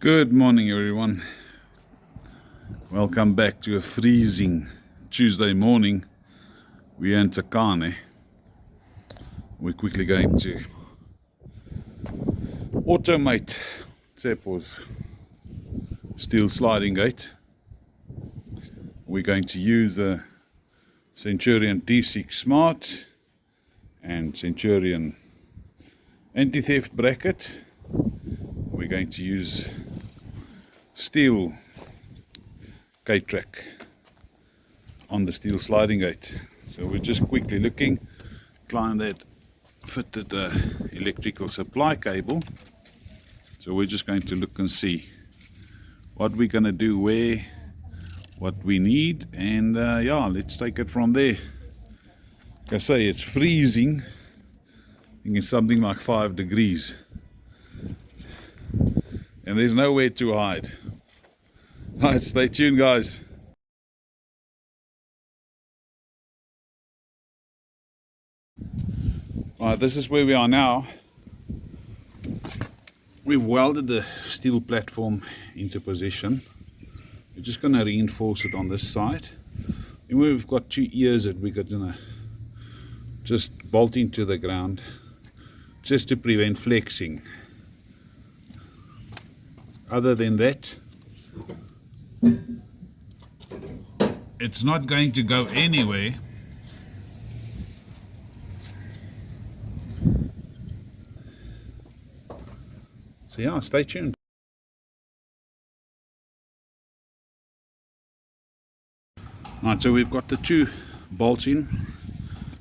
Good morning, everyone. Welcome back to a freezing Tuesday morning. We're in Tsakane. We're quickly going to automate Tsepo's steel sliding gate. We're going to use a Centurion D6 Smart and Centurion anti-theft bracket. We're going to use steel gate track on the steel sliding gate. So we're just quickly looking. Client that fitted the electrical supply cable. So we're just going to look and see what we're going to do, where, what we need, and yeah, let's take it from there. Like I say, it's freezing. I think it's something like 5 degrees. And there's nowhere to hide. Right, stay tuned, guys. Alright, this is where we are now. We've welded the steel platform into position. We're just going to reinforce it on this side. And we've got 2 ears that we're going to just bolt into the ground just to prevent flexing. Other than that, it's not going to go anywhere. So yeah, stay tuned. Right, so we've got the 2 bolts in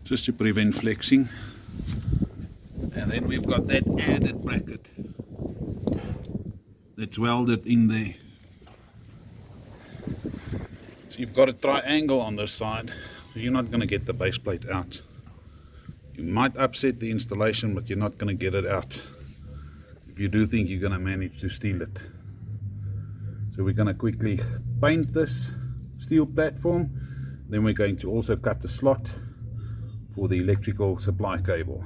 just to prevent flexing, and then we've got that added bracket that's welded in there. So you've got a triangle on this side, so you're not going to get the base plate out. You might upset the installation, but you're not going to get it out if you do think you're going to manage to steal it. So we're going to quickly paint this steel platform. Then we're going to also cut the slot for the electrical supply cable.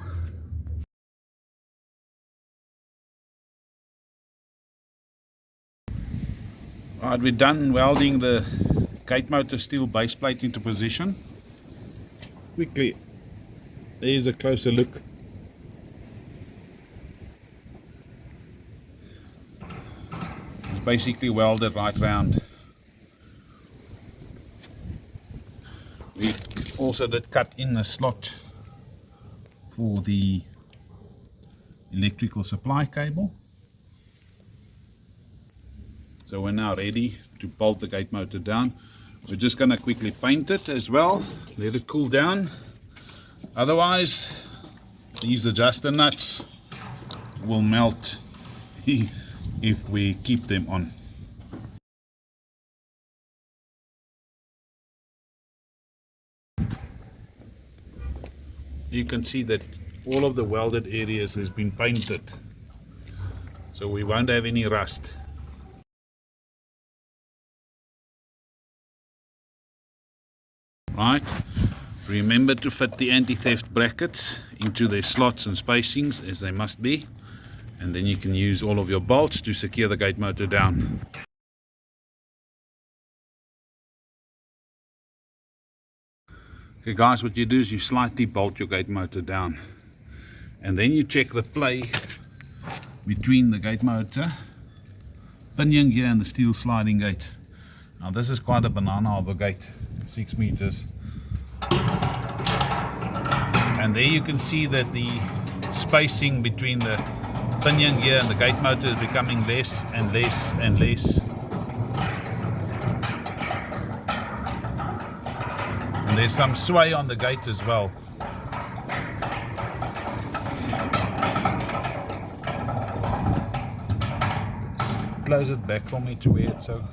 Alright, we're done welding the gate motor steel base plate into position. Quickly, there's a closer look. It's basically welded right round. We also did cut in a slot for the electrical supply cable. So we're now ready to bolt the gate motor down. We're just going to quickly paint it as well, let it cool down. Otherwise, these adjuster nuts will melt if we keep them on. You can see that all of the welded areas has been painted, so we won't have any rust. Right, remember to fit the anti-theft brackets into their slots and spacings as they must be, and then you can use all of your bolts to secure the gate motor down. Okay guys, what you do is you slightly bolt your gate motor down, and then you check the play between the gate motor pinion gear and the steel sliding gate. Now this is quite a banana of a gate, 6 meters, and there you can see that the spacing between the pinion gear and the gate motor is becoming less and less and less. And there's some sway on the gate as well. Just close it back for me to where it's so.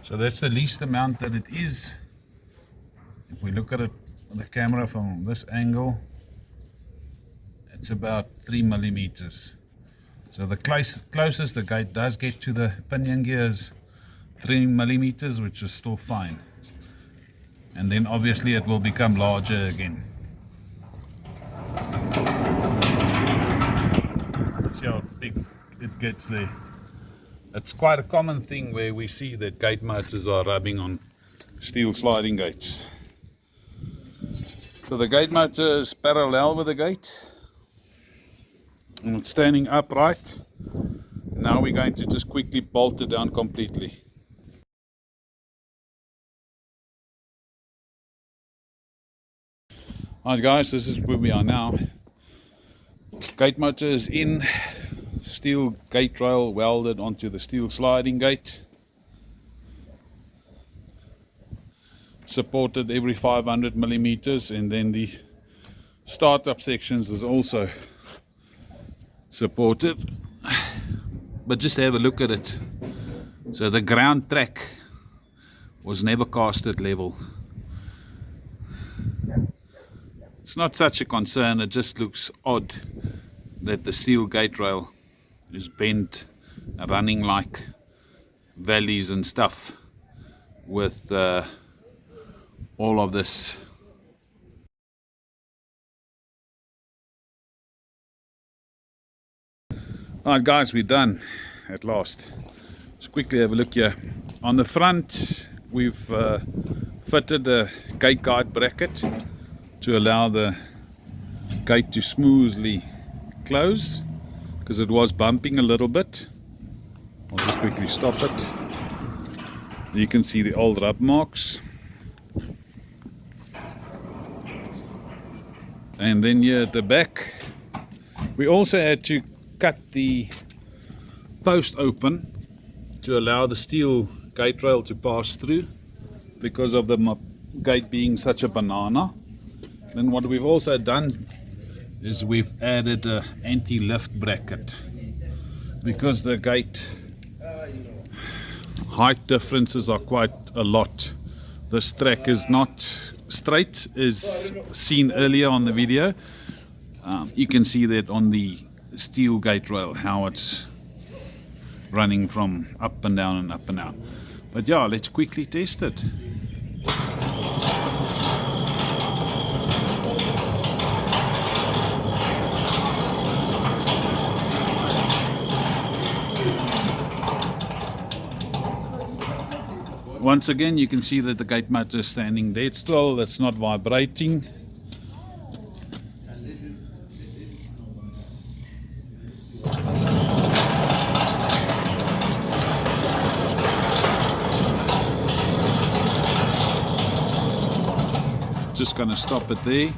So that's the least amount that it is. If we look at it, the camera from this angle, it's about 3 millimeters. So the closest the gate does get to the pinion gear is 3 millimeters, which is still fine. And then obviously it will become larger again. See how big it gets there. It's quite a common thing where we see that gate motors are rubbing on steel sliding gates. So the gate motor is parallel with the gate, and it's standing upright. Now we're going to just quickly bolt it down completely. Alright guys, this is where we are now. Gate motor is in, steel gate rail welded onto the steel sliding gate, supported every 500 millimeters, and then the startup sections is also supported. But just have a look at it. So the ground track was never cast at level. It's not such a concern, it just looks odd that the steel gate rail is bent, running like valleys and stuff with all of this. Alright guys, we're done at last. Let's quickly have a look here. On the front we've fitted a gate guide bracket to allow the gate to smoothly close, because it was bumping a little bit. I'll just quickly stop it. You can see the old rub marks. And then here at the back we also had to cut the post open to allow the steel gate rail to pass through, because of the gate being such a banana. Then what we've also done is we've added an anti-lift bracket, because the gate height differences are quite a lot. This track is not straight, as seen earlier on the video. You can see that on the steel gate rail how it's running from up and down and up and down. But yeah, let's quickly test it. Once again, you can see that the gate motor is standing dead still, that's not vibrating. Just going to stop it there.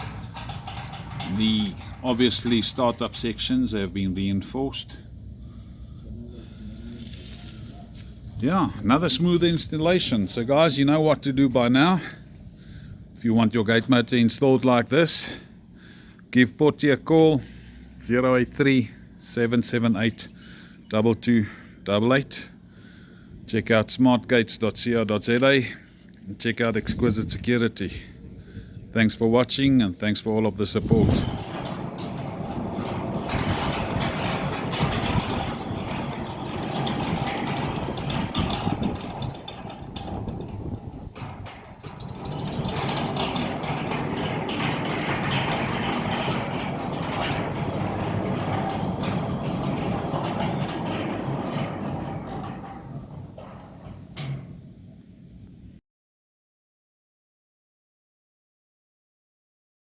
The obviously startup sections have been reinforced. Yeah, another smooth installation. So guys, you know what to do by now. If you want your gate motor installed like this, give Pottie a call, 083 778 2288. Check out smartgates.co.za and check out Exquisite Security. Thanks for watching, and thanks for all of the support.